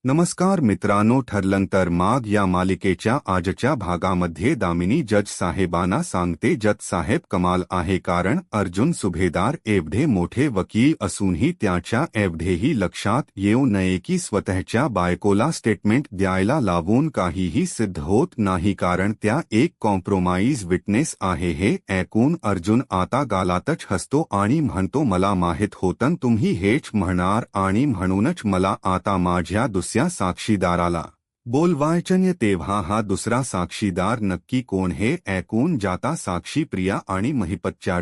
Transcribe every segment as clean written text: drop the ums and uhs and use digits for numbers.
नमस्कार मित्रांनो, ठरलं तर माग या मालिकेच्या आजच्या भागामध्ये दामिनी जज साहेबांना सांगते, जज साहेब कमाल आहे, कारण अर्जुन सुभेदार एवढे मोठे वकील असूनही त्याच्या एवढेही लक्षात येऊ नये की स्वतःच्या बायकोला स्टेटमेंट द्यायला लावून काहीही सिद्ध होत नाही, कारण त्या एक कॉम्प्रोमाइज विटनेस आहे. हे ऐकून अर्जुन आता गालातच हसतो आणि म्हणतो, मला माहित होतं तुम्ही हेच म्हणणार आणि म्हणूनच मला आता माझ्या दुसऱ्या साक्षीदाराला बोलवायचं. तेव्हा हा दुसरा साक्षीदार नक्की कोण हे ऐकून जाता साक्षी प्रिया आणि महिपतच्या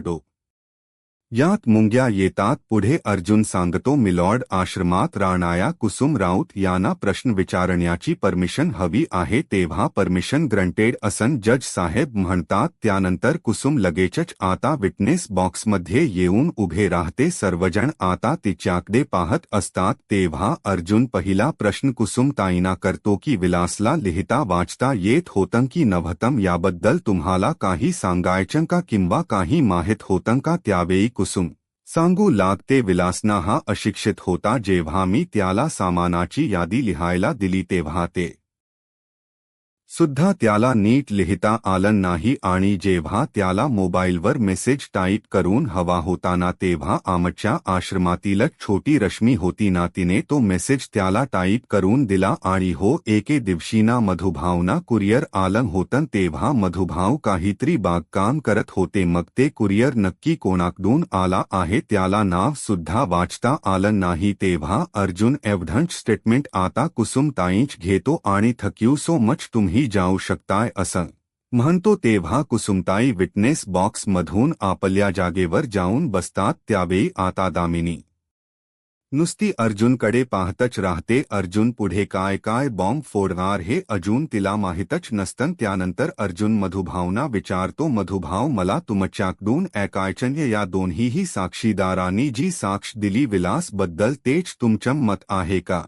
यात मुंग्या येतात. पुढे अर्जुन सांगतो, मिलॉर्ड, आश्रमात राहणाऱ्या कुसुम राऊत यांना प्रश्न विचारण्याची परमिशन हवी आहे. तेव्हा परमिशन ग्रंटेड असन जज साहेब म्हणतात. त्यानंतर कुसुम लगेचच आता विटनेस बॉक्समध्ये येऊन उभे राहते. सर्वजण आता तिच्याकडे पाहत असतात. तेव्हा अर्जुन पहिला प्रश्न कुसुमताईंना करतो की विलासला लिहिता वाचता येत होतं की नव्हतं, याबद्दल तुम्हाला काही सांगायचं का किंवा काही माहित होतं का? त्यावेळी कुसुम सांगू लागते, विलासना हा अशिक्षित होता. जेव्हा मी त्याला सामानाची यादी लिहायला दिली तेव्हा ते सुद्धा त्याला नीट लिहिता आलं नाही, आणि जेव्हा त्याला मोबाईलवर मेसेज टाईप करून हवा होता ना, तेव्हा आमच्या आश्रमातीलच छोटी रश्मी होती ना, तिने तो मेसेज त्याला टाईप करून दिला. आणि हो, एके दिवशी ना मधुभावना कुरिअर आलं होतं. तेव्हा मधुभाव काहीतरी बागकाम करत होते. मग ते कुरिअर नक्की कोणाकडून आला आहे त्याला नाव सुद्धा वाचता आलं नाही. तेव्हा अर्जुन एवढंच स्टेटमेंट आता कुसुमताईंच घेतो आणि थँक्यू सो मच, तुम्ही जाऊ शकताय असं म्हणतो. तेव्हा कुसुमताई विटनेस बॉक्समधून आपल्या जागेवर जाऊन बसतात. त्यावेळी आता दामिनी नुसती अर्जुनकडे पाहतच राहते. अर्जुन पुढे काय काय बॉम्ब फोडणार हे अजून तिला माहीतच नसतं. त्यानंतर अर्जुन मधुभावना विचारतो, मधुभाव, मला तुमच्याकडून ऐकायचं, या दोन्हीही साक्षीदारांनी जी साक्ष दिली विलासबद्दल तेच तुमचं मत आहे का?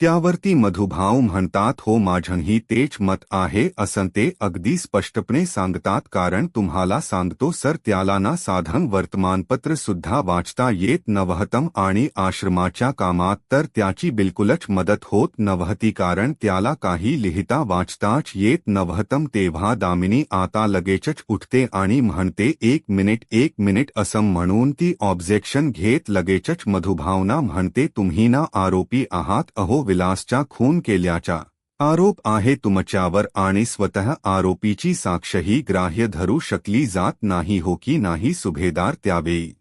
त्यावरती मधुभाव म्हणतात, हो, माझंही तेच मत आहे असं ते अगदी स्पष्टपणे सांगतात. कारण तुम्हाला सांगतो सर, त्याला ना साधं वर्तमानपत्र सुद्धा वाचता येत नव्हतं आणि आश्रमाच्या कामात तर त्याची बिलकुलच मदत होत नव्हती, कारण त्याला काही लिहिता वाचताच येत नव्हतं. तेव्हा दामिनी आता लगेचच उठते आणि म्हणते, एक मिनिट असं म्हणून ती ऑब्जेक्शन घेत लगेचच मधुभावना म्हणते, तुम्ही ना आरोपी आहात. अहो, विलासचा खून केल्याचा आरोप आहे तुमच्यावर आणि स्वतः आरोपीची साक्षही ग्राह्य धरू शकली जात नाही, हो की नाही सुभेदार? त्यावेळी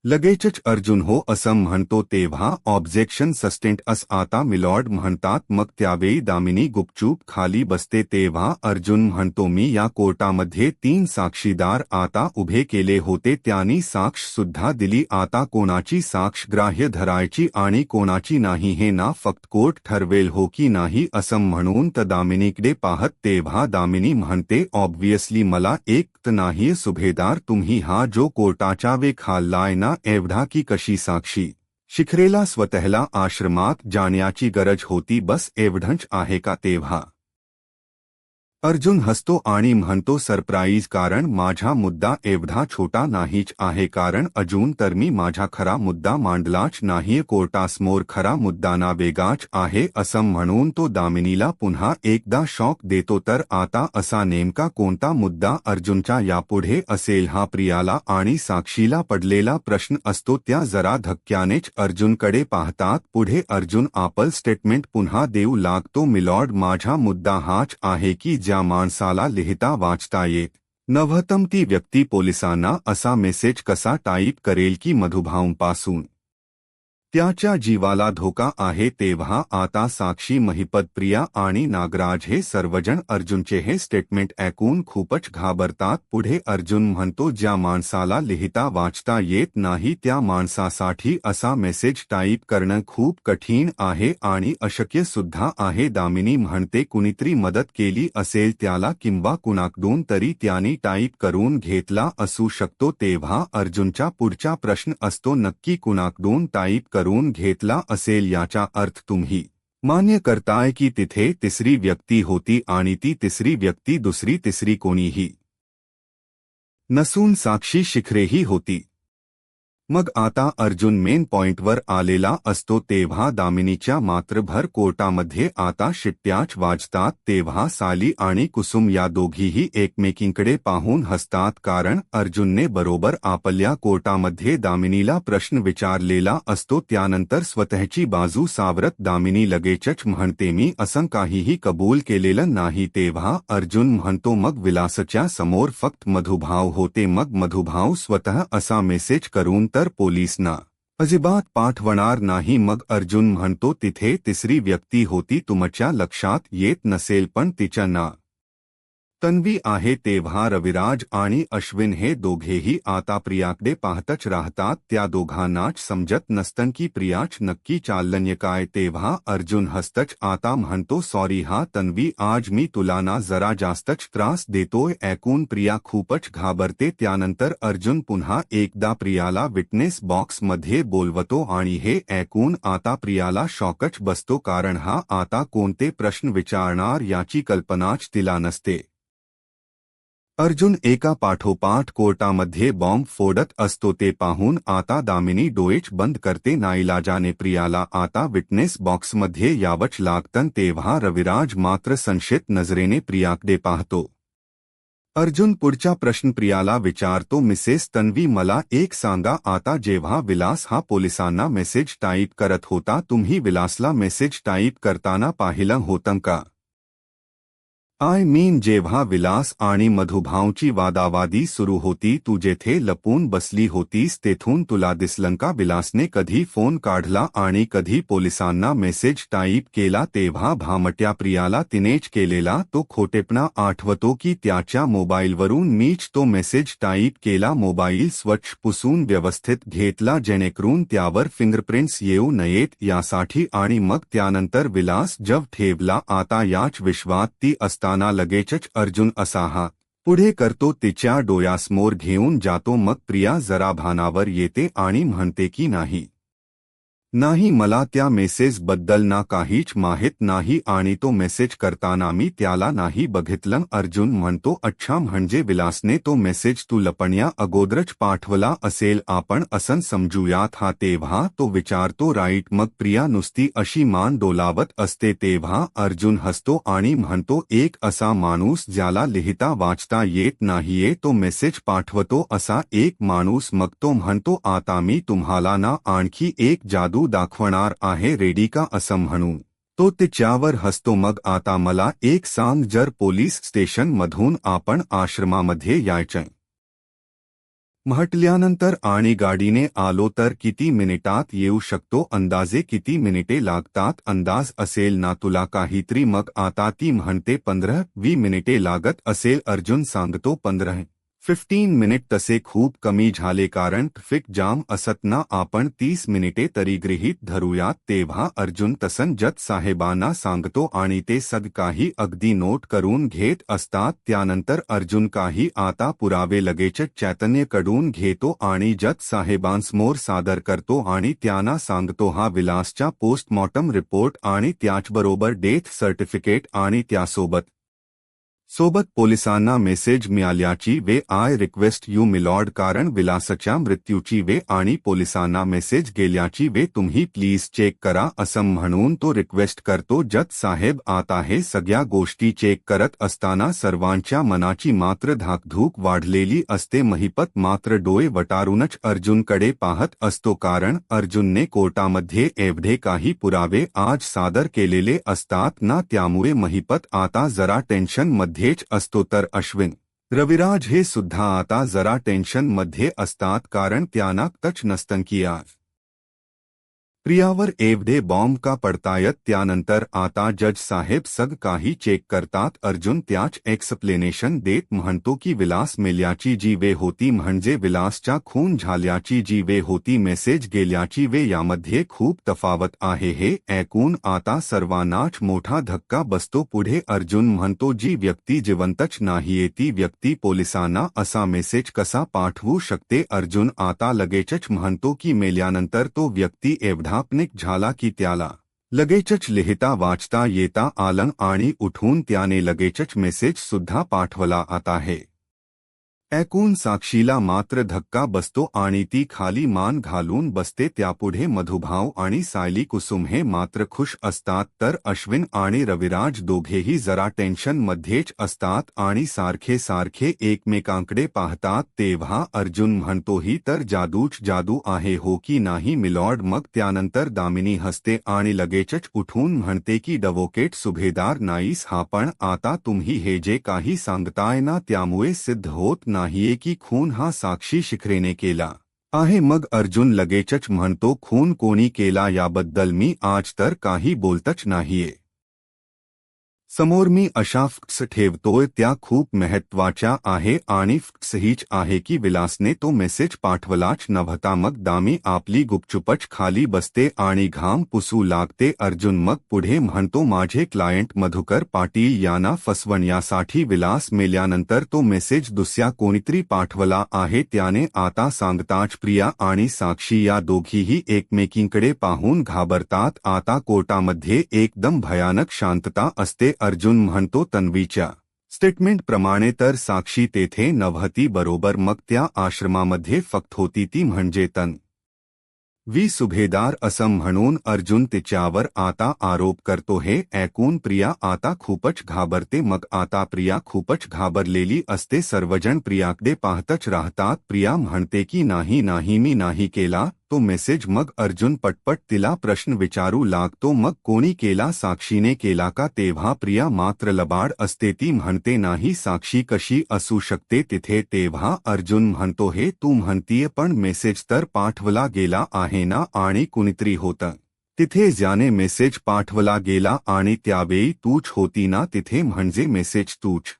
लगेचच अर्जुन हो असं म्हणतो. तेव्हा ऑब्जेक्शन सस्टेंड अस आता मिलॉर्ड म्हणतात. मग त्यावेळी दामिनी गुपचूप खाली बसते. तेव्हा अर्जुन म्हणतो, मी या कोर्टामध्ये 3 साक्षीदार आता उभे केले होते, त्यांनी साक्ष सुद्धा दिली. आता कोणाची साक्ष ग्राह्य धरायची आणि कोणाची नाही हे ना फक्त कोर्ट ठरवेल, हो की नाही असं म्हणून तर दामिनीकडे पाहत. तेव्हा दामिनी म्हणते, ऑब्व्हियसली मला एक नाही सुभेदार, तुम्ही हा जो कोर्टाचा वे खाल्लाय ना, एवढा की कशी साक्षी शिखरेला स्वतःला आश्रमात जाण्याची गरज होती, बस एवढंच आहे का? तेव्हा अर्जुन हसतो आणि म्हणतो, सरप्राईज, कारण माझा मुद्दा एवढा छोटा नाहीच आहे, कारण अजून तर मी माझा खरा मुद्दा मांडलाच नाहीये. कोर्टासमोर खरा मुद्दा ना वेगाच आहे असं म्हणून तो दामिनीला पुन्हा एकदा शॉक देतो. तर आता असा नेमका कोणता मुद्दा अर्जुनच्या यापुढे असेल, हा प्रियाला आणि साक्षीला पडलेला प्रश्न असतो. त्या जरा धक्क्यानेच अर्जुनकडे पाहतात. पुढे अर्जुन आपल स्टेटमेंट पुन्हा देऊ लागतो, मिलॉर्ड, माझा मुद्दा हाच आहे की ज्या माणसाला लिहिता वाचता येत नव्हतं ती व्यक्ती पोलिसांना असा मेसेज कसा टाईप करेल की मधुभावपासून त्याच्या जीवाला धोका आहे? तेव्हा आता साक्षी, महिपत, प्रिया आणि नागराज हे सर्वजण अर्जुनचे हे स्टेटमेंट ऐकून खूपच घाबरतात. पुढे अर्जुन म्हणतो, ज्या माणसाला लिहिता वाचता येत नाही त्या माणसासाठी असा मेसेज टाईप करणं खूप कठीण आहे आणि अशक्य सुद्धा आहे. दामिनी म्हणते, कुणीतरी मदत केली असेल त्याला किंवा कुणाकडून तरी त्यांनी टाईप करून घेतला असू शकतो. तेव्हा अर्जुनचा पुढचा प्रश्न असतो, नक्की कुणाकडून टाईप करून घेतला असेल? याचा अर्थ तुम्ही मान्य करताय की तिथे तिसरी व्यक्ती होती आणि ती तिसरी व्यक्ती दुसरी तिसरी कोणीही नसून साक्षी शिखरेही होती. मग आता अर्जुन मेन पॉइंटवर आलेला असतो तेव्हा दामिनीच्या मात्रभर कोर्टामध्ये आता शिट्ट्याच वाजतात तेव्हा साली आणि कुसुम या दोघीही एकमेकींकडे पाहून हसतात कारण अर्जुनने बरोबर आपल्या कोर्टामध्ये दामिनीला प्रश्न विचारलेला असतो त्यानंतर स्वतःची बाजू सावरत दामिनी लगेचच म्हणते मी असं काहीही कबूल केलेलं नाही तेव्हा अर्जुन म्हणतो मग विलासच्या समोर फक्त मधुभाव होते मग मधुभाव स्वतः असा मेसेज करून तर पोलिसांना अजिबात पाठवणार नाही मग अर्जुन म्हणतो तिथे तिसरी व्यक्ती होती तुमच्या लक्षात येत नसेल पण तिचं नाव तन्वी आहे तेव्हा रविराज आणि अश्विन हे दोघेही आता प्रियाकडे पाहतच राहतात त्या दोघांनाच समजत नसतं की प्रियाच नक्की चाललंय काय तेव्हा अर्जुन हसतच आता म्हणतो सॉरी हा तन्वी आज मी तुला ना जरा जास्तच त्रास देतोय ऐकून प्रिया खूपच घाबरते त्यानंतर अर्जुन पुन्हा एकदा प्रियाला विटनेस बॉक्समध्ये बोलवतो आणि हे ऐकून आता प्रियाला शॉकच बसतो कारण हा आता कोणते प्रश्न विचारणार याची कल्पनाच तिला नसते अर्जुन एका पाठोपाठ कोर्टामध्ये बॉम्ब फोडत असतो ते पाहून आता दामिनी डोळेच बंद करते नाईलाजाने प्रियाला आता विटनेस बॉक्समध्ये यावंच लागतं तेव्हा रविराज मात्र संशयित नजरेने प्रियाकडे पाहतो अर्जुन पुढचा प्रश्न प्रियाला विचारतो मिसेस तन्वी मला एक सांगा आता जेव्हा विलास हा पोलिसांना मेसेज टाईप करत होता तुम्ही विलासला मेसेज टाईप करताना पाहिलं होतं का आय मीन जेव्हा विलास आणि मधुभावची वादावादी सुरू होती तू जेथे लपून बसली होतीस तेथून तुला दिसलं का विलासने कधी फोन काढला आणि कधी पोलिसांना मेसेज टाईप केला तेव्हा भामट्या प्रियाला तिनेच केलेला तो खोटेपणा आठवतो की त्याच्या मोबाईलवरून मीच तो मेसेज टाईप केला मोबाईल स्वच्छ पुसून व्यवस्थित घेतला जेणेकरून त्यावर फिंगरप्रिंट्स येऊ नयेत यासाठी आणि मग त्यानंतर विलास जव ठेवला आता याच विश्वात ती असताना लगेचच अर्जुन असा हात पुढे करतो तिच्या डोळ्यासमोर घेऊन जातो मग प्रिया जरा भानावर येते आणि म्हणते की नाही मला त्या मेसेज बद्दल ना काहीच माहित नाही आणि तो मेसेज करताना मी त्याला नाही बघितलं अर्जुन म्हणतो अच्छा म्हणजे विलासने तो मेसेज तू लपण्या अगोदरच पाठवला असेल आपण असं समजूयात हा तेव्हा तो विचारतो राईट मग प्रिया नुसती अशी मान डोलावत असते तेव्हा अर्जुन हसतो आणि म्हणतो एक असा माणूस ज्याला लिहिता वाचता येत नाहीये तो मेसेज पाठवतो असा एक माणूस मग तो म्हणतो आता मी तुम्हाला ना आणखी एक जादू दाखवणार आहे रेडी का असं म्हणून तो तिच्यावर हसतो मग आता मला एक सांग जर पोलीस स्टेशन मधून आपण आश्रमामध्ये यायचं म्हटल्यानंतर आणि गाडीने आलो तर किती मिनिटात येऊ शकतो अंदाजे किती मिनिटे लागतात अंदाज असेल ना तुला काहीतरी मग आता ती म्हणते 15-20 मिनिटे लागत असेल अर्जुन सांगतो 15-15 मिनिट तसे खूप कमी झाले कारण ट्रॅफिक जाम असत ना आपण 30 मिनिटे तरी गृहीत धरूयात तेव्हा अर्जुन तसं जज साहेबांना सांगतो आणि ते सग काही अगदी नोट करून घेत असतात त्यानंतर अर्जुन काही आता पुरावे लगेचच चैतन्यकडून घेतो आणि जज साहेबांसमोर सादर करतो आणि त्यांना सांगतो हा विलासचा पोस्टमॉर्टम रिपोर्ट आणि त्याचबरोबर डेथ सर्टिफिकेट आणि त्यासोबत पोलिसांना मेसेज मिळाल्याची वे आय रिक्वेस्ट यू मिलॉर्ड कारण विलासच्या मृत्यूची वे आणि पोलिसांना मेसेज गेल्याची वे तुम्ही प्लीज चेक करा असं म्हणून तो रिक्वेस्ट करतो जज साहेब आता हे सगळ्या गोष्टी चेक करत असताना सर्वांच्या मनाची मात्र धाकधूक वाढलेली असते महिपत मात्र डोळे वटारूनच अर्जुनकडे पाहत असतो कारण अर्जुनने कोर्टामध्ये एवढे काही पुरावे आज सादर केलेले असतात ना त्यामुळे महिपत आता जरा टेन्शनमध्ये हेच असतो तर अश्विन रविराज हे सुद्धा आता जरा टेन्शनमध्ये असतात कारण त्यांना टच नसतं की आज प्रियावर एवढे बॉम्ब का पडतायत त्यानंतर आता जज साहेब सग काही चेक करतात अर्जुन त्याच एक्सप्लेनेशन देत म्हणतो की विलास मेल्याची जी वे होती म्हणजे विलासच्या खून झाल्याची जी वे होती मेसेज गेल्याची वे यामध्ये खूप तफावत आहे हे ऐकून आता सर्वांनाच मोठा धक्का बसतो पुढे अर्जुन म्हणतो जी व्यक्ती जिवंतच नाहीये ती व्यक्ती पोलिसांना असा मेसेज कसा पाठवू शकते अर्जुन आता लगेचच म्हणतो की मेल्यानंतर तो व्यक्ती एवढा अपनिक झाला की त्याला लगेचच लिहिता वाचता येता आलं आणि उठून त्याने लगेचच मेसेज सुद्धा पाठवला आता आहे ऐकून साक्षीला मात्र धक्का बसतो आणि ती खाली मान घालून बसते. त्यापुढे मधुभाव आणि सायली कुसुम हे मात्र खुश असतात, तर अश्विन आणि रविराज दोघेही जरा टेन्शनमध्येच असतात आणि सारखे सारखे एकमेकांकडे पाहतात. तेव्हा अर्जुन म्हणतो, ही तर जादूच जादू आहे हो की नाही मिलॉर्ड. मग त्यानंतर दामिनी हसते आणि लगेचच उठून म्हणते की ॲडव्होकेट सुभेदार नाईस हा, पण आता तुम्ही हे जे काही सांगताय ना त्यामुळे सिद्ध होत नाहीये की खून हा साक्षी शिखरेने केला आहे. मग अर्जुन लगेचच म्हणतो, खून कोणी केला याबद्दल मी आज तर काही बोलतच नाहीये. समोर मी अशा फॅक्ट्स ठेवतोय त्या खूप महत्वाच्या आहे आणि फॅक्ट्स हीच आहे की विलासने तो मेसेज पाठवलाच नव्हता. मग दामी आपली गुपचुपच खाली बसते आणि घाम पुसू लागते. अर्जुन मग पुढे म्हणतो, माझे क्लायंट मधुकर पाटील यांना फसवण्यासाठी विलास मेल्यानंतर तो मेसेज दुसऱ्या कोणीतरी पाठवला आहे. त्याने आता सांगताच प्रिया आणि साक्षी या दोघीही एकमेकींकडे पाहून घाबरतात. आता कोर्टामध्ये एकदम भयानक शांतता असते. अर्जुन म्हणतो, तन्वीच्या स्टेटमेंटप्रमाणे तर साक्षी तेथे नव्हती बरोबर. मग त्या आश्रमामध्ये फक्त होती ती म्हणजे तन्वी सुभेदार असं म्हणून अर्जुन तिच्यावर आता आरोप करतो. हे ऐकून प्रिया आता खूपच घाबरते. मग आता प्रिया खूपच घाबरलेली असते. सर्वजण प्रियाकडे पाहतच राहतात. प्रिया म्हणते की नाही नाही मी नाही केला तो मेसेज. मग अर्जुन पटपट तिला प्रश्न विचारू लागतो, मग कोणी केला, साक्षीने केला का? तेव्हा प्रिया मात्र लबाड असते. ती म्हणते नाही साक्षी कशी असू शकते तिथे. तेव्हा अर्जुन म्हणतो, हे तू म्हणतीये पण मेसेज तर पाठवला गेला आहे ना आणि कुणीतरी होतं तिथे ज्याने मेसेज पाठवला गेला आणि त्यावेळी तूच होती ना तिथे, म्हणजे मेसेज तूच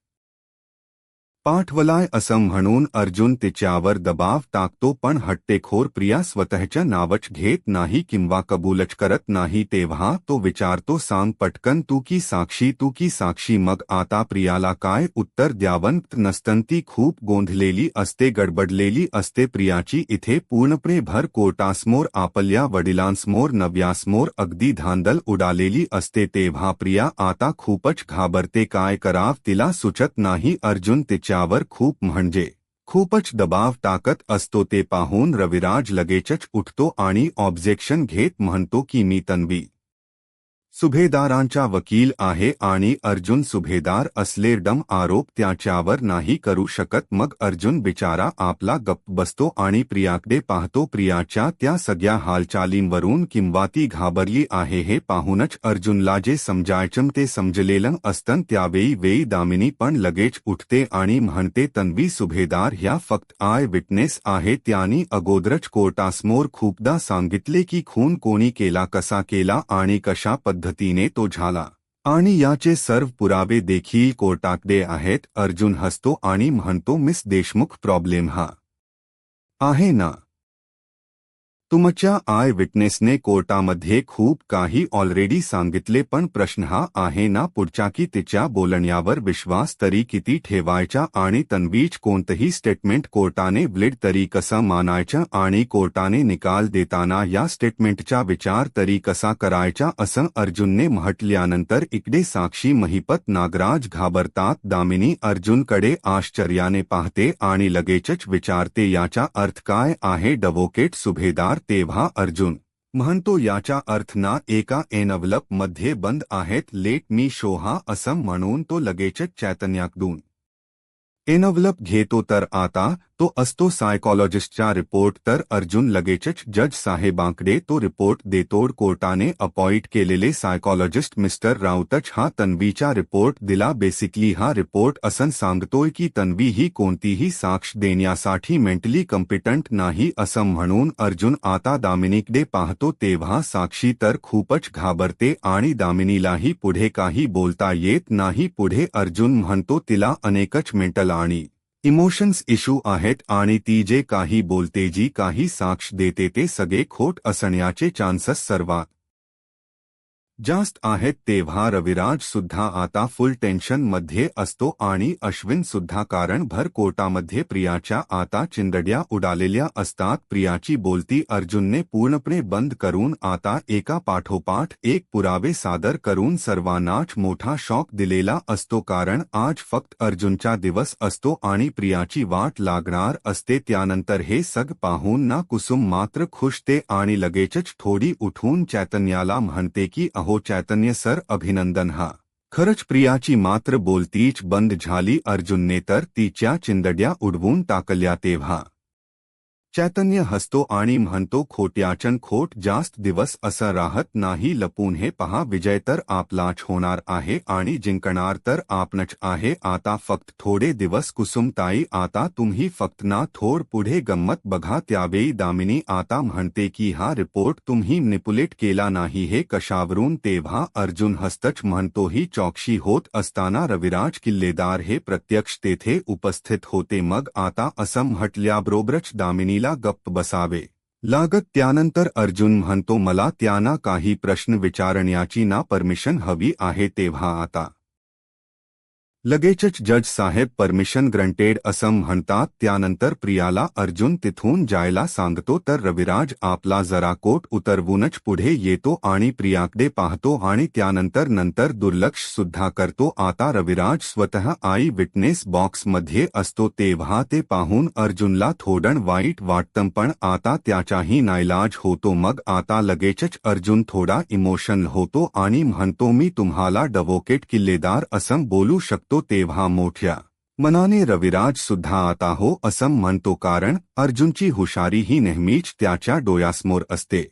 पाठवलाय असं म्हणून अर्जुन तिच्यावर दबाव टाकतो. पण हट्टेखोर प्रिया स्वतःच्या नावच घेत नाही किंवा कबूलच करत नाही. तेव्हा तो विचारतो, सांग पटकन तू की साक्षी, तू की साक्षी. मग आता प्रियाला काय उत्तर द्यावं नसतं. ती खूप गोंधलेली असते, गडबडलेली असते. प्रियाची इथे पूर्णपणे भर कोर्टासमोर आपल्या वडिलांसमोर नव्यासमोर अगदी धांदल उडालेली असते. तेव्हा प्रिया आता खूपच घाबरते. काय कराव तिला सुचत नाही. अर्जुन तिच्यावर खूप म्हणजे खूपच दबाव टाकत असतो. ते पाहून रविराज लगेचच उठतो आणि ऑब्जेक्शन घेत म्हणतो की मी तन्वी सुभेदारांचा वकील आहे आणि अर्जुन सुभेदार असले डम आरोप त्याच्यावर नाही करू शकत. मग अर्जुन बिचारा आपला गप्प बसतो आणि प्रियाकडे पाहतो. प्रियाच्या त्या सगळ्या हालचालींवरून किंवा ती घाबरली आहे हे पाहूनच अर्जुनला जे समजायचं ते समजलेलं असतं. त्यावेळी दामिनी पण लगेच उठते आणि म्हणते, तन्वी सुभेदार ह्या फक्त आय विटनेस आहे. त्यांनी अगोदरच कोर्टासमोर खूपदा सांगितले की खून कोणी केला, कसा केला आणि कशा पद्धतीने तो झाला आणि याचे सर्व पुरावे देखील कोर्टाकडे आहेत. अर्जुन हसतो आणि म्हणतो, मिस देशमुख प्रॉब्लेम हा आहे ना तुमच्या आय विटनेसने कोर्टामध्ये खूप काही ऑलरेडी सांगितले, पण प्रश्न हा आहे ना पुढचा की तिच्या बोलण्यावर विश्वास तरी किती ठेवायचा आणि तन्वीच कोणतंही स्टेटमेंट कोर्टाने व्लिड तरी कसं मानायचं आणि कोर्टाने निकाल देताना या स्टेटमेंटचा विचार तरी कसा करायचा असं अर्जुनने म्हटल्यानंतर इकडे साक्षी महिपत नागराज घाबरतात. दामिनी अर्जुनकडे आश्चर्याने पाहते आणि लगेचच विचारते, याचा अर्थ काय आहे ॲडव्होकेट सुभेदार? तेव्हा अर्जुन म्हणतो, याचा अर्थ ना एका एनवलप मध्ये बंद आहेत, लेट मी शो हा असं म्हणून तो लगेचच चैतन्याकडून एनवलप घेतो. तर आता तो असतो सायकॉलॉजिस्टचा रिपोर्ट. तर अर्जुन लगेचच जज साहेबांकडे तो रिपोर्ट देतो. कोर्टाने अपॉइंट केलेले सायकॉलॉजिस्ट मिस्टर राऊतच हा तन्वीचा रिपोर्ट दिला. बेसिकली हा रिपोर्ट असं सांगतोय की तन्वी ही कोणतीही साक्ष देण्यासाठी मेंटली कॉम्पिटंट नाही असं म्हणून अर्जुन आता दामिनीकडे पाहतो. तेव्हा साक्षी तर खूपच घाबरते आणि दामिनीलाही पुढे काही बोलता येत नाही. पुढे अर्जुन म्हणतो, तिला अनेकच मेंटल आणि इमोशन्स इश्यू आहेत आणि ती जे काही बोलते, जी काही साक्ष देते ते सगळे खोट असण्याचे चान्सेस सर्वात जास्त आहेत तेव्हा रविराज सुद्धा आता फुल टेन्शन मध्ये असतो आणि अश्विन सुद्धा, कारण भर कोर्टामध्ये प्रियाच्या आता चिंदड्या उडालेल्या असतात. प्रियाची बोलती अर्जुनने पूर्णपणे बंद करून आता एका पाठोपाठ एक पुरावे सादर करून सर्वांनाच मोठा शॉक दिलेला असतो, कारण आज फक्त अर्जुनचा दिवस असतो आणि प्रियाची वाट लागणार असते. त्यानंतर हे सग पाहून ना कुसुम मात्र खुशते आणि लगेचच थोडी उठून चैतन्याला म्हणते की अहो चैतन्य सर, अभिनंदन हा. खरंच प्रियाची मात्र बोलतीच बंद झाली. अर्जुनने तर तिच्या चिंदड्या उडवून टाकल्या. तेव्हा चैतन्य हसतो आणि म्हणतो खोट्याचन खोट जास्त दिवस असं राहत नाही. लपून हे पहा, विजय तर आपलाच होणार आहे आणि जिंकणार तर आपणच आहे. आता फक्त थोडे दिवस कुसुमताई, आता तुम्ही फक्त ना थोड पुढे गंमत बघा. त्यावेळी दामिनी आता म्हणते की हा रिपोर्ट तुम्ही मॅनिप्युलेट केला नाही, हे कशावरून? तेव्हा अर्जुन हसतच म्हणतो ही चौकशी होत असताना रविराज किल्लेदार हे प्रत्यक्ष तेथे उपस्थित होते. मग आता असं म्हटल्याबरोबरच दामिनीला गप्प बसावे लागत. त्यानंतर अर्जुन म्हणतो मला त्यांना काही प्रश्न विचारण्याची ना परमिशन हवी आहे. तेव्हा आता लगेचच जज साहेब परमिशन ग्रंटेड असं म्हणतात. त्यानंतर प्रियाला अर्जुन तिथून जायला सांगतो तर रविराज आपला जरा कोट उतरवूनच पुढे येतो आणि प्रियाकडे पाहतो आणि त्यानंतर दुर्लक्ष सुद्धा करतो. आता रविराज स्वतः आई विटनेस बॉक्समध्ये असतो. तेव्हा ते पाहून अर्जुनला थोडं वाईट वाटतं, पण आता त्याचाही नाईलाज होतो. मग आता लगेचच अर्जुन थोडा इमोशनल होतो आणि म्हणतो मी तुम्हाला डवोकेट किल्लेदार असं बोलू शकतो. तेव्हा मोठ्या मनाने रविराज सुद्धा आता हो असं म्हणतो, कारण अर्जुनची हुशारी ही नेहमीच त्याच्या डोळ्यासमोर असते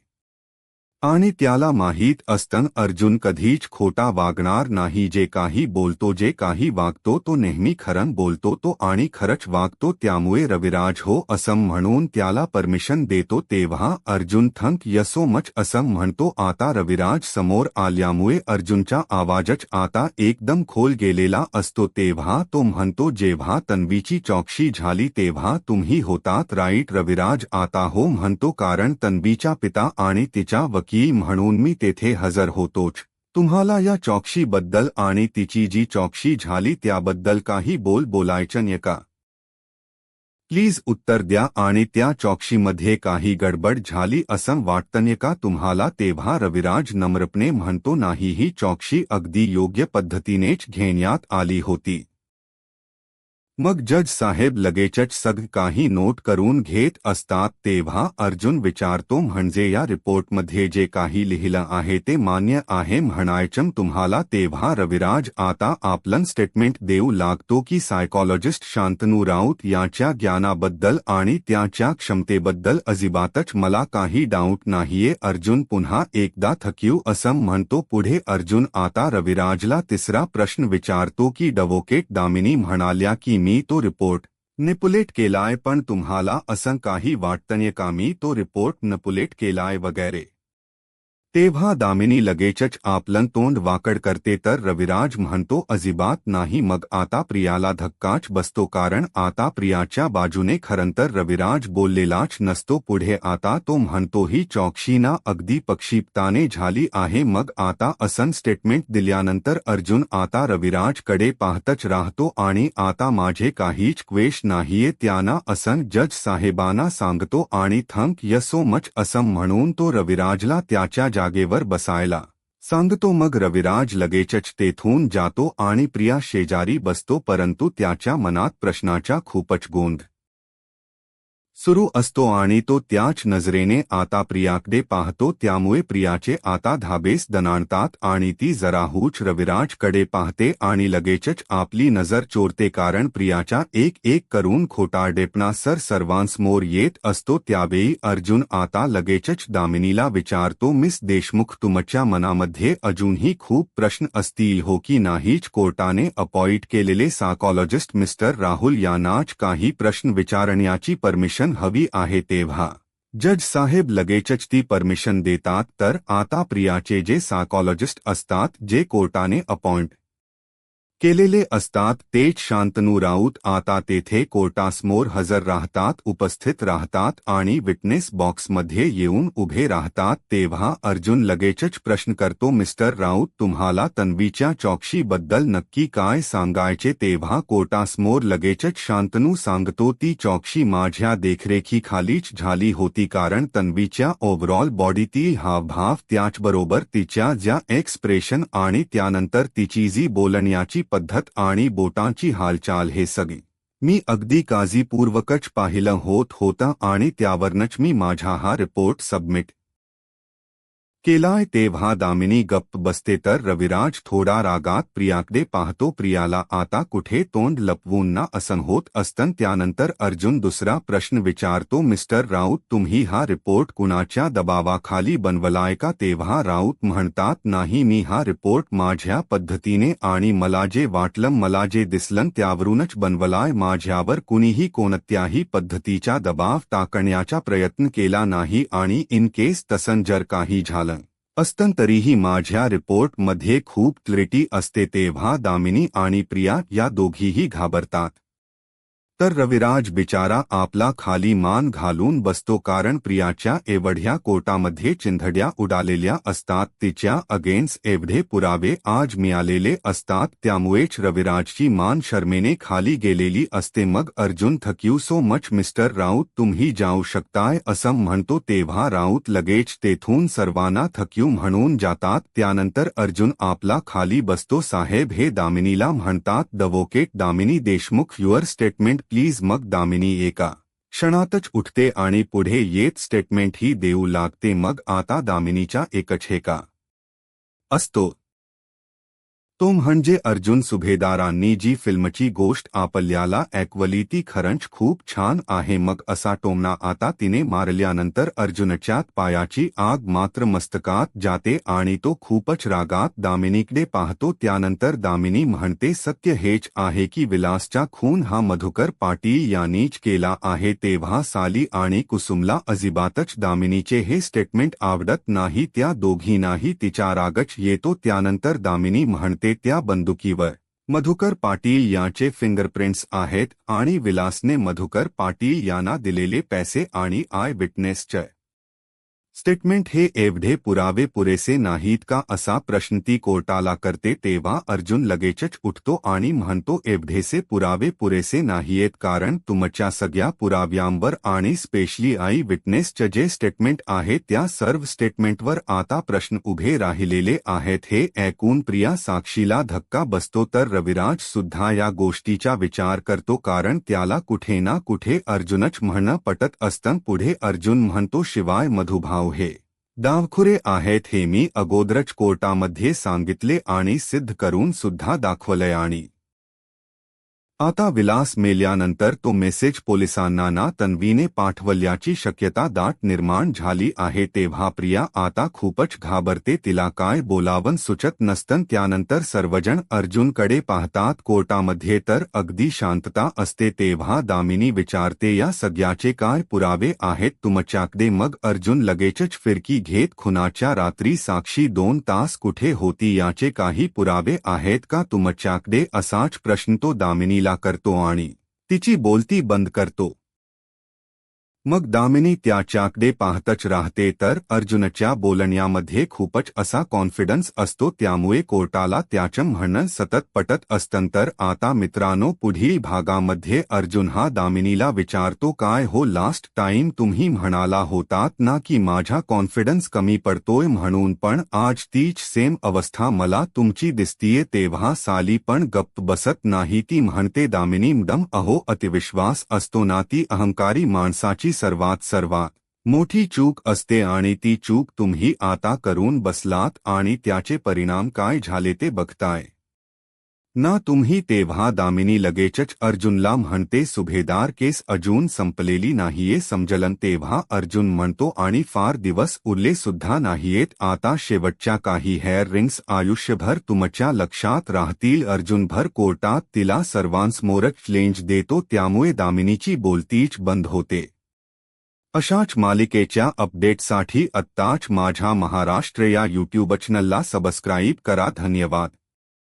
आणि त्याला माहीत असतं अर्जुन कधीच खोटा वागणार नाही. जे काही बोलतो, जे काही वागतो तो नेहमी खरं बोलतो तो आणि खरंच वागतो. त्यामुळे रविराज हो असं म्हणून त्याला परमिशन देतो. तेव्हा Arjun thank you so much असं म्हणतो. आता रविराज समोर आल्यामुळे अर्जुनचा आवाजच आता एकदम खोल गेलेला असतो. तेव्हा तो म्हणतो जेव्हा तन्वीची चौकशी झाली तेव्हा तुम्ही होतात राईट? रविराज आता हो म्हणतो, कारण तन्वीचा पिता आणि तिचा वकील म्हणून मी तेथे हजर होतोच. तुम्हाला या चौकशीबद्दल आणि तिची जी चौकशी झाली त्याबद्दल काही बोलायचं का? प्लीज उत्तर द्या. आणि त्या चौकशीमध्ये काही गडबड झाली असं वाटतं का तुम्हाला? तेव्हा रविराज नम्रपणे म्हणतो नाही, ही चौकशी अगदी योग्य पद्धतीनेच घेण्यात आली होती. मग जज साहेब लगेचच सग काही नोट करून घेत असतात. तेव्हा अर्जुन विचारतो म्हणजे या रिपोर्टमध्ये जे काही लिहिलं आहे ते मान्य आहे म्हणायचं तुम्हाला? तेव्हा रविराज आता आपलं स्टेटमेंट देऊ लागतो की सायकॉलॉजिस्ट शांतनू राऊत याच्या ज्ञानाबद्दल आणि त्याच्या क्षमतेबद्दल अजिबातच मला काही डाऊट नाहीये. अर्जुन पुन्हा एकदा थक्यू असं म्हणतो. पुढे अर्जुन आता रविराजला तिसरा प्रश्न विचारतो की डवोकेट दामिनी म्हणाल्या की मी तो रिपोर्ट मॅनिप्युलेट केलाय, पण तुम्हाला असं काही वाटतं का मी तो रिपोर्ट मॅनिप्युलेट केलाय वगैरे? तेव्हा दामिनी लगेचच आपलं तोंड वाकड करते तर रविराज म्हणतो अजिबात नाही. मग आता प्रियाला धक्काच बसतो, कारण आता प्रियाच्या बाजूने खरंतर रविराज बोललेलाच नसतो. पुढे आता तो म्हणतो ही चौकशी ना अगदी पक्षपाताने झाली आहे. मग आता असं स्टेटमेंट दिल्यानंतर अर्जुन आता रविराजकडे पाहतच राहतो आणि आता माझे काहीच क्वेश नाहीये त्यांना असं जज साहेबांना सांगतो आणि थँक यू सो मच असं म्हणून तो रविराजला त्याच्या जागेवर बसायला सांगतो. मग रविराज लगेचच तेथून जातो आणि प्रिया शेजारी बसतो, परंतु त्याच्या मनात प्रश्नाचा खूपच गोंध सुरू असतो आणि तो त्याच नजरेने आता प्रियाकडे पाहतो. त्यामुळे प्रियाचे आता धाबेस दणाणतात आणि ती जराहूच रविराजकडे पाहते आणि लगेचच आपली नजर चोरते, कारण प्रियाचा एक करून खोटारडेपणा सर्वांसमोर येत असतो. त्यावेळी अर्जुन आता लगेचच दामिनीला विचारतो मिस देशमुख, तुमच्या मनामध्ये अजूनही खूप प्रश्न असतील हो की नाहीच? कोर्टाने अपॉइंट केलेले सायकॉलॉजिस्ट मिस्टर राहुल यांनाच काही प्रश्न विचारण्याची परमिशन हवी आहे. तेव्हा जज साहेब लगेचच ती परमिशन देतात. तर आता प्रियाचे जे सायकॉलॉजिस्ट असतात जे कोर्टाने अपॉइंट केलेले असतात तेच शांतनू राऊत आता तेथे कोर्टासमोर हजर राहतात, उपस्थित राहतात आणि विटनेस बॉक्समध्ये येऊन उभे राहतात तेव्हा अर्जुन लगेचच प्रश्न करतो, मिस्टर राऊत तुम्हाला तन्वीच्या चौकशीबद्दल नक्की काय सांगायचे? तेव्हा कोर्टासमोर लगेचच शांतनू सांगतो, ती चौकशी माझ्या देखरेखीखालीच झाली होती कारण तन्वीच्या ओव्हरऑल बॉडीतील हावभाव त्याचबरोबर तिच्या ज्या एक्सप्रेशन आणि त्यानंतर तिची जी बोलण्याची पद्धत आणि बोटांची हालचाल हे सगळी मी अगदी काळजीपूर्वकच पाहिलं होतं आणि त्यावरनच मी माझा हा रिपोर्ट सबमिट केलाय. तेव्हा दामिनी गप्प बसते तर रविराज थोडा रागात प्रियाकडे पाहतो. प्रियाला आता कुठे तोंड लपवून ना असं होत असतं. त्यानंतर अर्जुन दुसरा प्रश्न विचारतो, मिस्टर राऊत तुम्ही हा रिपोर्ट कुणाच्या दबावाखाली बनवलाय का? तेव्हा राऊत म्हणतात, नाही मी हा रिपोर्ट माझ्या पद्धतीने आणि मला जे वाटलं मला जे दिसलं त्यावरूनच बनवलाय. माझ्यावर कुणीही कोणत्याही पद्धतीचा दबाव टाकण्याचा प्रयत्न केला नाही आणि इन केस तसं जर काही झालं असतं तरीही माझ्या रिपोर्टमध्ये खूप क्लॅरिटी असते. तेव्हा दामिनी आणि प्रिया या दोघीही घाबरतात. तर रविराज बिचारा आपला खाली मान घालून बसतो कारण प्रियाच्या एवढ्या कोर्टामध्ये चिंधड्या उडालेल्या असतात, तिच्या अगेन्स्ट एवढे पुरावे आज मिळालेले असतात, त्यामुळेच रविराजची मान शर्मेने खाली गेलेली असते. मग Arjun thank you so much mister Raut तुम्ही जाऊ शकताय असं म्हणतो तेव्हा राऊत लगेच तेथून सर्वांना थँक्यू म्हणून जातात. त्यानंतर अर्जुन आपला खाली बसतो. साहेब हे दामिनीला म्हणतात, advocate Damini Deshmukh your statement please. मग दामिनी एका क्षणातच उठते आणि पुढे येत स्टेटमेंट ही देऊ लागते. मग आता दामिनीचा एकच हेका असतो तो म्हणजे अर्जुन सुभेदारांनी जी फिल्मची गोष्ट आपल्याला ऐकवली ती खरंच खूप छान आहे. मग असा टोमणा आता तिने मारल्यानंतर अर्जुनच्या पायाची आग मात्र मस्तकात जाते आणि तो खूपच रागात दामिनीकडे पाहतो. त्यानंतर दामिनी म्हणते, सत्य हेच आहे की विलासचा खून हा मधुकर पाटील यांनीच केला आहे. तेव्हा साली आणि कुसुमला अजिबातच दामिनीचे हे स्टेटमेंट आवडत नाही, त्या दोघींनाही तिचा रागच येतो. त्यानंतर दामिनी म्हणते, त्या बंदुकीवर मधुकर पाटील यांचे फिंगरप्रिंट्स आहेत आणि विलासने मधुकर पाटील यांना दिलेले पैसे आणि आय विटनेसचे स्टेटमेंट हे एवढे पुरावे पुरेसे नाहीत का असा प्रश्न ती कोर्टाला करते. तेव्हा अर्जुन लगेचच उठतो आणि म्हणतो, एवढेसे पुरावे पुरेसे नाहीयेत कारण तुमच्या सगळ्या पुराव्यांवर आणि स्पेशली आय विटनेसचे जे स्टेटमेंट आहे त्या सर्व स्टेटमेंटवर आता प्रश्न उभे राहिलेले आहेत. हे ऐकून प्रिया साक्षीला धक्का बसतो तर रविराज सुद्धा या गोष्टीचा विचार करतो कारण त्याला कुठे ना कुठे अर्जुनच म्हणणं पटत असतं. पुढे अर्जुन म्हणतो, शिवाय मधुभाव हे डावखुरे आहेत हे मी अगोदरच कोर्टामध्ये सांगितले आणि सिद्ध करून सुद्धा दाखवलंय आणि आता विलास मेल्यानंतर तो मेसेज पोलिसांना ना तन्वीने पाठवल्याची शक्यता दाट निर्माण झाली आहे. तेव्हा प्रिया आता खूपच घाबरते, तिला काय बोलावं सुचत नसतं. त्यानंतर सर्वजण अर्जुनकडे पाहतात. कोर्टामध्ये तर अगदी शांतता असते. तेव्हा दामिनी विचारते, या सगळ्याचे काय पुरावे आहेत तुमच्याकडे? मग अर्जुन लगेचच फिरकी घेत, खुनाच्या रात्री साक्षी 2 तास कुठे होती याचे काही पुरावे आहेत का तुमच्याकडे? असाच प्रश्न तो दामिनी करतो आणि तिची बोलती बंद करतो. मग दामिनी त्याच्याकडे पाहतच राहते तर अर्जुनच्या बोलण्यामध्ये खूपच असा कॉन्फिडन्स असतो, त्यामुळे कोर्टाला त्याचं म्हणणं सतत पटत असतं. तर आता मित्रांनो पुढील भागामध्ये अर्जुन हा दामिनीला विचारतो, काय हो लास्ट टाइम तुम्ही म्हणाला होतात ना की माझा कॉन्फिडन्स कमी पडतोय म्हणून, पण आज तीच सेम अवस्था मला तुमची दिसतीये. तेव्हा साली पण गप्प बसत नाही, ती म्हणते, दामिनी मॅडम अहो अतिविश्वास असतो ना ती अहंकारी माणसाची सर्वात मोठी चूक असते आणि ती चूक तुम्ही आता करून बसलात आणि त्याचे परिणाम काय झाले ते बघताय ना तुम्ही. तेव्हा दामिनी लगेचच अर्जुनला म्हणते, सुभेदार केस अजून संपलेली नाहीये समजलं. तेव्हा अर्जुन म्हणतो, आणि फार दिवस उरले सुद्धा नाहीयेत, आता शेवटच्या काही हेअर रिंग्स आयुष्यभर तुमच्या लक्षात राहतील. अर्जुनभर कोर्टात तिला सर्वांसमोरच चॅलेंज देतो, त्यामुळे दामिनीची बोलतीच बंद होते. अशाच मालिकेच्या अपडेटसाठी आत्ताच माझ्या महाराष्ट्र या यूट्यूब चॅनलला सबस्क्राईब करा. धन्यवाद.